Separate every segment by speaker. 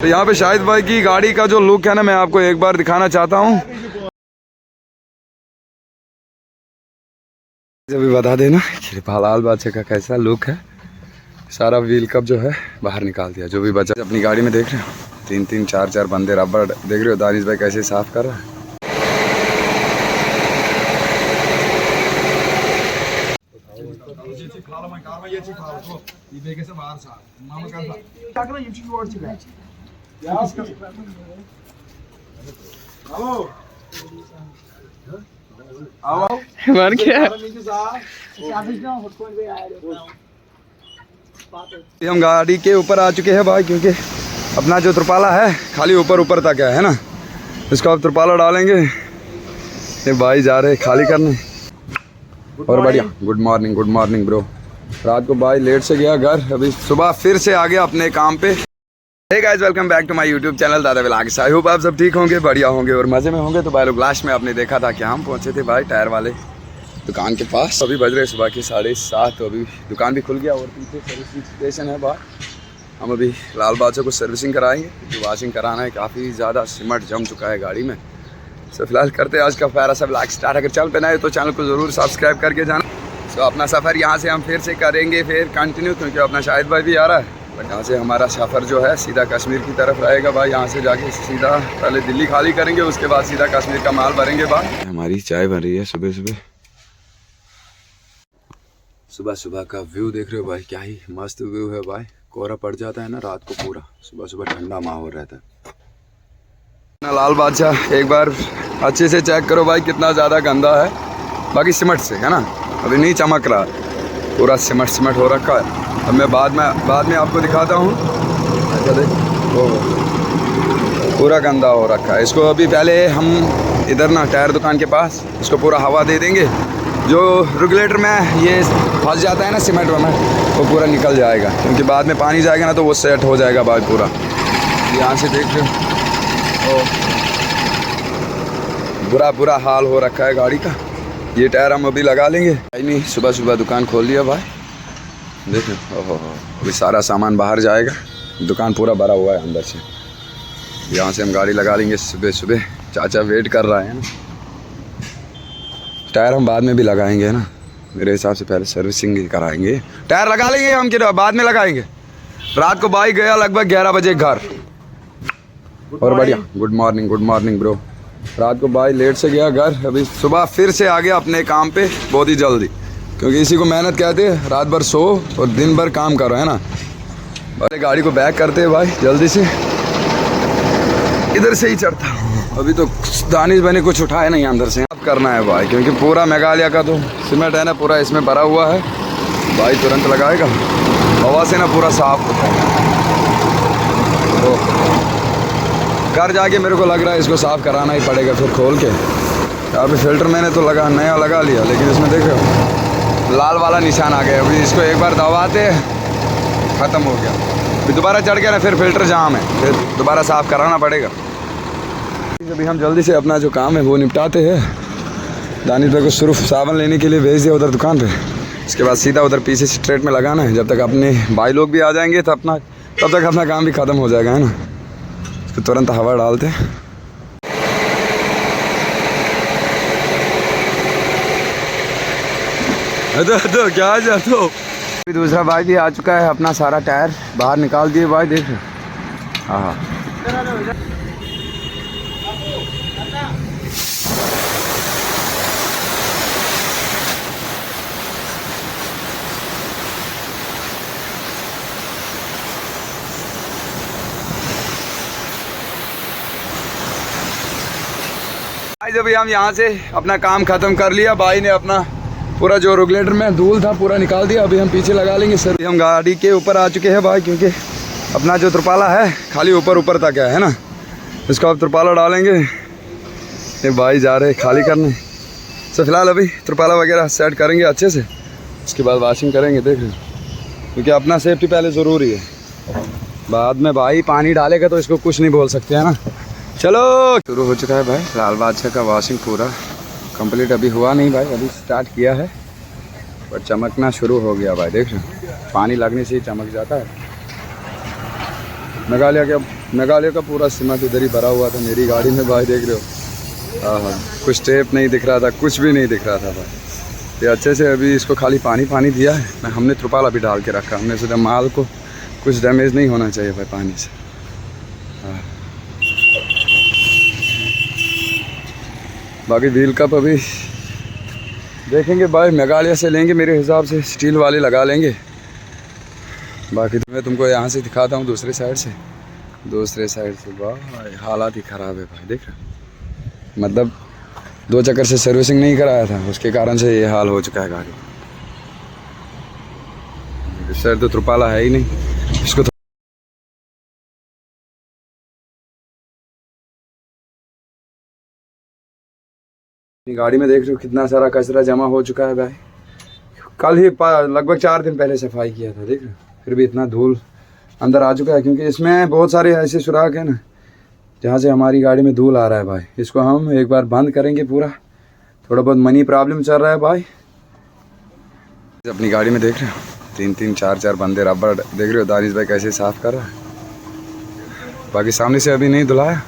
Speaker 1: तो यहाँ पे शाहिद भाई की गाड़ी का जो लुक है ना, मैं आपको एक बार दिखाना चाहता हूँ। अभी बता देना कि लाल बादशाह का कैसा लुक है। सारा व्हील कप जो है बाहर निकाल दिया, जो भी बचा अपनी गाड़ी में। देख रहे हो 3-3 4-4 बंदे रबड़, देख रहे हो दानिश भाई कैसे साफ कर रहा है। मर गया। हम गाड़ी के ऊपर आ चुके हैं भाई, क्योंकि अपना जो त्रिपाला है खाली ऊपर ऊपर तक है ना, इसको अब त्रिपाला डालेंगे। ये भाई जा रहे खाली करने। और बढ़िया, गुड मॉर्निंग ब्रो। रात को भाई लेट से गया घर, अभी सुबह फिर से आ गया अपने काम पे। Hey guys, welcome back to my YouTube channel Dada vlogs. I hope आप सब ठीक होंगे, बढ़िया होंगे और मज़े में होंगे। तो भाई लोग लास्ट में आपने देखा था कि हम पहुंचे थे भाई टायर वाले दुकान के पास। अभी बज रहे सुबह के 7:30, तो अभी दुकान भी खुल गया और पीछे सर्विसिंग स्टेशन है बाहर। हम अभी लाल बादशाह को सर्विसिंग कराएंगे, जो वॉशिंग कराना है। काफ़ी ज़्यादा सिमट जम चुका है गाड़ी में। तो फिलहाल करते हैं आज का प्यारा सा व्लॉग स्टार्ट। अगर चैनल पे नए तो चैनल को ज़रूर सब्सक्राइब करके जाना। तो अपना सफ़र यहाँ से हम फिर से करेंगे फिर कंटिन्यू, क्योंकि अपना शाहिद भाई भी आ रहा है। बट यहाँ से हमारा सफ़र जो है सीधा कश्मीर की तरफ रहेगा भाई। यहाँ से जाके सीधा पहले दिल्ली खाली करेंगे, उसके बाद सीधा कश्मीर का माल भरेंगे भाई। हमारी चाय बन रही है सुबह सुबह का व्यू देख रहे हो भाई, क्या ही मस्त व्यू है भाई। कोहरा पड़ जाता है ना रात को, पूरा सुबह ठंडा माहौल रहता है ना। लाल बादशाह एक बार अच्छे से चेक करो भाई, कितना ज़्यादा गंदा है। बाकी सिमट से है ना, अभी नहीं चमक रहा, पूरा सिमट हो रखा है। अब मैं बाद में आपको दिखाता हूँ। अच्छा देख, वो पूरा गंदा हो रखा है। इसको अभी पहले हम इधर ना टायर दुकान के पास इसको पूरा हवा दे देंगे। जो रेगुलेटर में ये फंस जाता है ना सीमेंट में, वो पूरा निकल जाएगा, क्योंकि बाद में पानी जाएगा ना तो वो सेट हो जाएगा भाई पूरा। यहाँ से देख रहे हो, बुरा हाल हो रखा है गाड़ी का। ये टायर हम अभी लगा लेंगे। नहीं, सुबह दुकान खोल लिया भाई, देखो। ओहो, अभी सारा सामान बाहर जाएगा, दुकान पूरा भरा हुआ है अंदर से। यहाँ से हम गाड़ी लगा लेंगे सुबह। चाचा वेट कर रहा है ना। टायर हम बाद में भी लगाएंगे ना, मेरे हिसाब से पहले सर्विसिंग ही कराएंगे। टायर लगा लेंगे हम, कि बाद में लगाएंगे। रात को बाइक गया लगभग 11 बजे घर। और बढ़िया, गुड मॉर्निंग ब्रो। रात को भाई लेट से गया घर, अभी सुबह फिर से आ गया अपने काम पे बहुत ही जल्दी, क्योंकि इसी को मेहनत कहते हैं। रात भर सो और दिन भर काम करो, है ना। पहले गाड़ी को बैक करते हैं भाई जल्दी से। इधर से ही चढ़ता हूँ। अभी तो दानिश भाई ने कुछ उठाया नहीं अंदर से। अब करना है भाई, क्योंकि पूरा मेघालय का तो सीमेंट है ना, पूरा इसमें भरा हुआ है भाई। तुरंत लगाएगा, हवा से ना पूरा साफ होता है। तो घर जाके मेरे को लग रहा है इसको साफ़ कराना ही पड़ेगा फिर खोल के। अभी फिल्टर मैंने तो नया लगा लिया, लेकिन इसमें देख रहे हो लाल वाला निशान आ गया। अभी इसको एक बार दबाते ख़त्म हो गया। फिर दोबारा चढ़ गया ना, फिर फिल्टर जाम है, फिर दोबारा साफ़ कराना पड़ेगा। अभी हम जल्दी से अपना जो काम है वो निपटाते हैं। दानिश भाई को सिर्फ साबुन लेने के लिए भेज दिया उधर दुकान पे। इसके बाद सीधा उधर पीछे स्ट्रेट में लगाना है। जब तक अपने भाई लोग भी आ जाएंगे तब तक अपना काम भी ख़त्म हो जाएगा, है ना। इसको तुरंत हवा डालते हैं। तो क्या जाते हो। दूसरा भाई भी आ चुका है, अपना सारा टायर बाहर निकाल दिए भाई, देख। हाँ, जब हम यहाँ से अपना काम ख़त्म कर लिया, भाई ने अपना पूरा जो रेगुलेटर में धूल था पूरा निकाल दिया। अभी हम पीछे लगा लेंगे सर। हम गाड़ी के ऊपर आ चुके हैं भाई, क्योंकि अपना जो त्रिपाला है खाली ऊपर तक है ना। इसको अब त्रिपाला डालेंगे। ये भाई जा रहे खाली करने। तो फिलहाल अभी त्रिपाला वगैरह सेट करेंगे अच्छे से, उसके बाद वॉशिंग करेंगे, देख रहे, क्योंकि अपना सेफ्टी पहले ज़रूरी है। बाद में भाई पानी डालेगा तो इसको कुछ नहीं बोल सकते, है ना। चलो, शुरू हो चुका है भाई लाल बादशाह का वॉशिंग पूरा कंप्लीट। अभी हुआ नहीं भाई, अभी स्टार्ट किया है, पर चमकना शुरू हो गया भाई। देख रहे, पानी लगने से ही चमक जाता है। मेघालय के मेघालय का पूरा सीमेंट इधर ही भरा हुआ था मेरी गाड़ी में भाई, देख रहे हो। हाँ, कुछ टेप नहीं दिख रहा था, कुछ भी नहीं दिख रहा था भाई। ये अच्छे से अभी इसको खाली पानी दिया है। मैं हमने त्रिपाल अभी डाल के रखा, हमने सोचा माल को कुछ डैमेज नहीं होना चाहिए भाई पानी से। हाँ, बाकी व्हील कप अभी देखेंगे भाई, मेघालय से लेंगे मेरे हिसाब से, स्टील वाले लगा लेंगे। बाकी तो मैं तुमको यहाँ से दिखाता हूँ दूसरे साइड से भाई हालात ही ख़राब है भाई, देख रहे। मतलब 2 चक्कर से सर्विसिंग नहीं कराया था, उसके कारण से ये हाल हो चुका है गाड़ी। सर तो त्रिपाला है ही नहीं इसको तो। गाड़ी में देख रहे हो कितना सारा कचरा जमा हो चुका है भाई। कल ही लगभग 4 दिन पहले सफाई किया था, देख रहे हो, फिर भी इतना धूल अंदर आ चुका है। क्योंकि इसमें बहुत सारे ऐसे सुराख है ना जहाँ से हमारी गाड़ी में धूल आ रहा है भाई। इसको हम एक बार बंद करेंगे पूरा। थोड़ा बहुत मनी प्रॉब्लम चल रहा है भाई अपनी गाड़ी में, देख रहे हो 3-3 4-4 बंदे रबर, देख रहे हो दानिश भाई कैसे साफ़ कर रहा है। बाकी सामने से अभी नहीं धुलाया।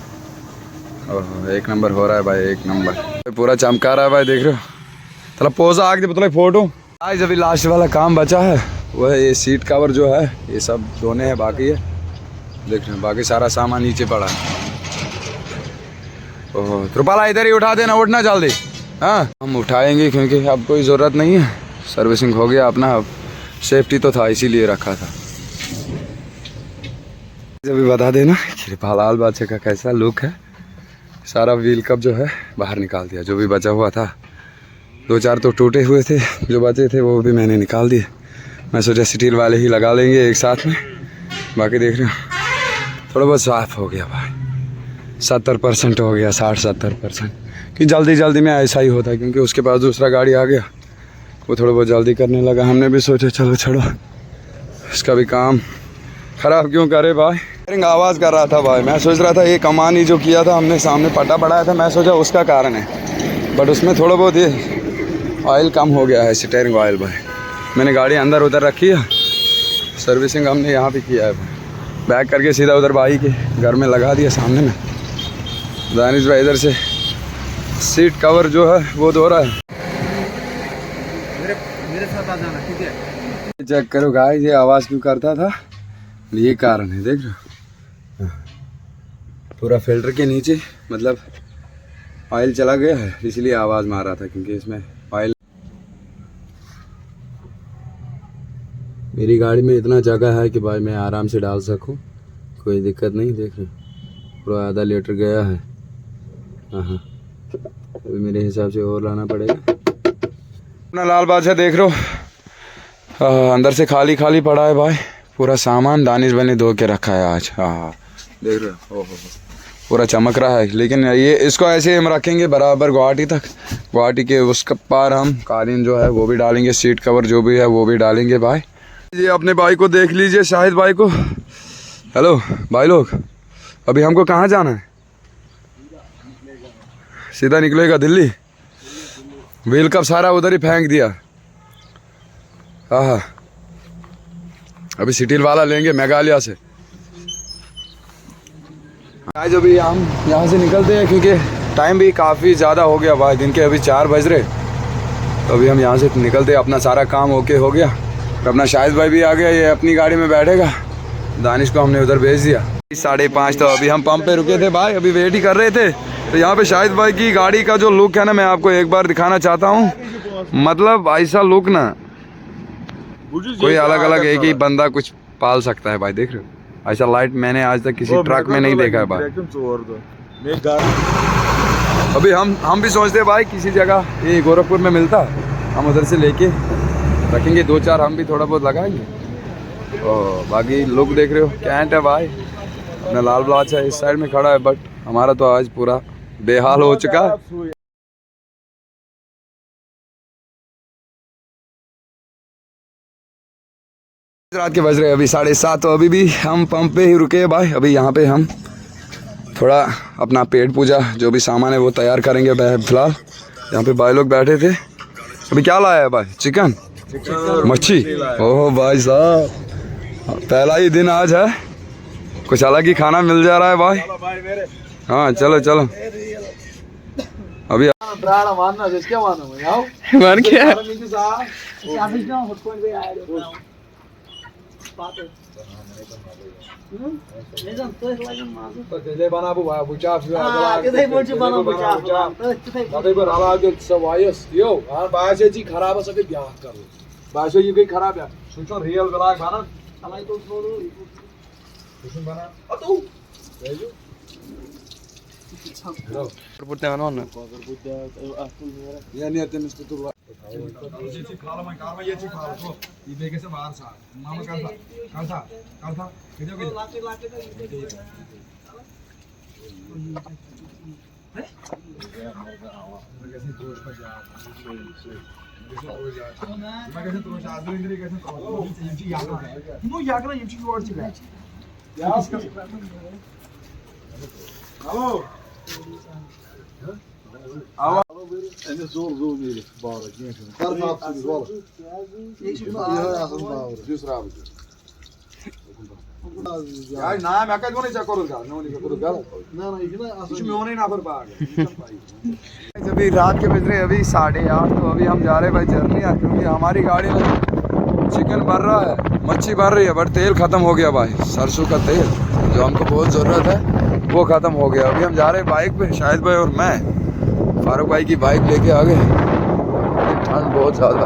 Speaker 1: ओह, 1 नंबर हो रहा है भाई, 1 नंबर पूरा चमका रहा है भाई, देख रहे हो। थोड़ा पोजा आगे पुतला फोटो। आज अभी लास्ट वाला काम बचा है, वो है ये सीट कवर जो है, ये सब धोने हैं बाकी है, देख रहे हैं। बाकी सारा सामान नीचे पड़ा है। ओह, त्रिपाला इधर ही उठा देना, उठना जल्दी। हाँ, हम उठाएंगे क्योंकि अब कोई ज़रूरत नहीं है, सर्विसिंग हो गया अपना। अब सेफ्टी तो था इसीलिए रखा था। अभी बता देना त्रिपाला बादशाह का कैसा लुक है। सारा व्हील कप जो है बाहर निकाल दिया, जो भी बचा हुआ था। 2-4 तो टूटे हुए थे, जो बचे थे वो भी मैंने निकाल दिए। मैं सोचा स्टील वाले ही लगा लेंगे एक साथ में। बाकी देख रहे हो थोड़ा बहुत साफ़ हो गया भाई, 70% हो गया, 60-70%। कि जल्दी में ऐसा ही होता है, क्योंकि उसके पास दूसरा गाड़ी आ गया, वो थोड़ा बहुत जल्दी करने लगा। हमने भी सोचा चलो छोड़ो, इसका भी काम ख़राब क्यों करे भाई। आवाज़ कर रहा था भाई, मैं सोच रहा था ये कमानी जो किया था हमने सामने पट्टा बढ़ाया था, मैं सोचा उसका कारण है। बट उसमें थोड़ा बहुत ये ऑयल कम हो गया है, स्टीयरिंग ऑयल भाई। मैंने गाड़ी अंदर उधर रखी है, सर्विसिंग हमने यहाँ पे किया है भाई। बैक करके सीधा उधर भाई के घर में लगा दिया सामने में। दानिश भाई इधर से सीट कवर जो है वो धो रहा है।
Speaker 2: मेरे साथ आ जाना, ठीक है।
Speaker 1: चेक करो गाइस, ये आवाज़ क्यों करता था, ये कारण है, देख रहे हो। पूरा फिल्टर के नीचे मतलब ऑयल चला गया है, इसलिए आवाज़ मार रहा था, क्योंकि इसमें ऑयल। मेरी गाड़ी में इतना जगह है कि भाई मैं आराम से डाल सकूं, कोई दिक्कत नहीं। देख रहे हो पूरा आधा लीटर गया है। हाँ, अभी मेरे हिसाब से और लाना पड़ेगा। अपना लाल बादशाह देख रहे हो, अंदर से खाली पड़ा है भाई पूरा सामान। दानिश भाई ने धो के रखा है आज। हाँ, देख रहे हो, ओहो पूरा चमक रहा है। लेकिन ये इसको ऐसे हम रखेंगे बराबर गुवाहाटी तक। गुवाहाटी के उसके पार हम कालीन जो है वो भी डालेंगे, सीट कवर जो भी है वो भी डालेंगे भाई। ये अपने भाई को देख लीजिए, शाहिद भाई को। हेलो भाई लोग, अभी हमको कहाँ जाना है? सीधा निकलेगा दिल्ली। व्हील कप सारा उधर ही फेंक दिया। हाँ, अभी स्टील वाला लेंगे मेघालय से। आज अभी हम यहाँ से निकलते हैं, क्योंकि टाइम भी काफ़ी ज़्यादा हो गया भाई, दिन के अभी 4 बज रहे। तो अभी हम यहाँ से निकलते हैं, अपना सारा काम ओके हो गया। अपना शाहिद भाई भी आ गया, ये अपनी गाड़ी में बैठेगा। दानिश को हमने उधर भेज दिया। 5:30 तो अभी हम पंप पे रुके थे भाई, अभी वेट ही कर रहे थे। तो यहाँ पे शाहिद भाई की गाड़ी का जो लुक है ना, मैं आपको एक बार दिखाना चाहता हूँ। मतलब ऐसा लुक ना कोई अलग एक ही बंदा कुछ पाल सकता है भाई, देख रहे हो। ऐसा लाइट मैंने आज तक किसी ट्रक में नहीं देखा है भाई। अभी हम भी सोचते हैं भाई किसी जगह ये गोरखपुर में मिलता, हम उधर से लेके रखेंगे। 2-4 हम भी थोड़ा बहुत लगाएंगे। और बाकी लुक देख रहे हो, कैंट है भाई। अपना लाल बादशाह इस साइड में खड़ा है, बट हमारा तो आज पूरा बेहाल हो चुका है। रात के बज रहे अभी 7:30, तो अभी भी हम पंप पे ही रुके भाई। अभी यहाँ पे हम थोड़ा अपना पेट पूजा जो भी सामान है वो तैयार करेंगे। फिलहाल यहाँ पे भाई लोग बैठे थे। अभी क्या लाया है भाई? चिकन मच्छी। ओह भाई साहब, पहला ही दिन आज है। कुछ अलग ही खाना मिल जा रहा है भाई। हाँ चलो चलो अभी
Speaker 2: Brada मानना जिसके मानो मैं आओ
Speaker 1: मान क्या
Speaker 2: नीचे सा ऑफिस ना हॉट पॉइंट पे आए बात है नहीं जान तो लगे मानो तो ले बना बु बुचा के मोच बना बुचा तो पर आला के सवायस यो हां बासे जी खराब सके ब्याह करो बासे ये गई खराब है सोचो रियल ब्लॉग बना हमारी तो छोड़ो कुछ बना अतु भेजो
Speaker 1: पुट्टे आना ना
Speaker 2: या नहीं आते मिस्टर तो
Speaker 1: ये चीज खा लो मैं कार में ये चीज खा लो ये देखे से बाहर सा मामा कर था किधर गए
Speaker 2: लाके
Speaker 1: कैसे जोश पर जा मैं कैसे तो आज इंद्री कैसे तो ये याद है नो याद ना ये चीज और चीज है hello
Speaker 2: En zor değil bağır gençler. Kar kapsın valla. Ya yazın bağır. Düz abi.
Speaker 1: Ya na मैं क्या नहीं करूंगा नहीं करूंगा
Speaker 2: ना ना इतना
Speaker 1: कुछ में होने ना पर बाग अभी रात के बज रहे अभी 8:30 तो अभी हम जा रहे हैं भाई जर्नी क्योंकि हमारी गाड़ी में चिकन भर रहा है मच्छी भर रही है बट तेल खत्म हो गया भाई सरसों का तेल जो हमको बहुत ज़रूरत है वो ख़त्म हो गया। अभी हम जा रहे हैं बाइक पे शाहिद भाई और मैं फारूक भाई की बाइक लेके आ गए ठंड बहुत ज़्यादा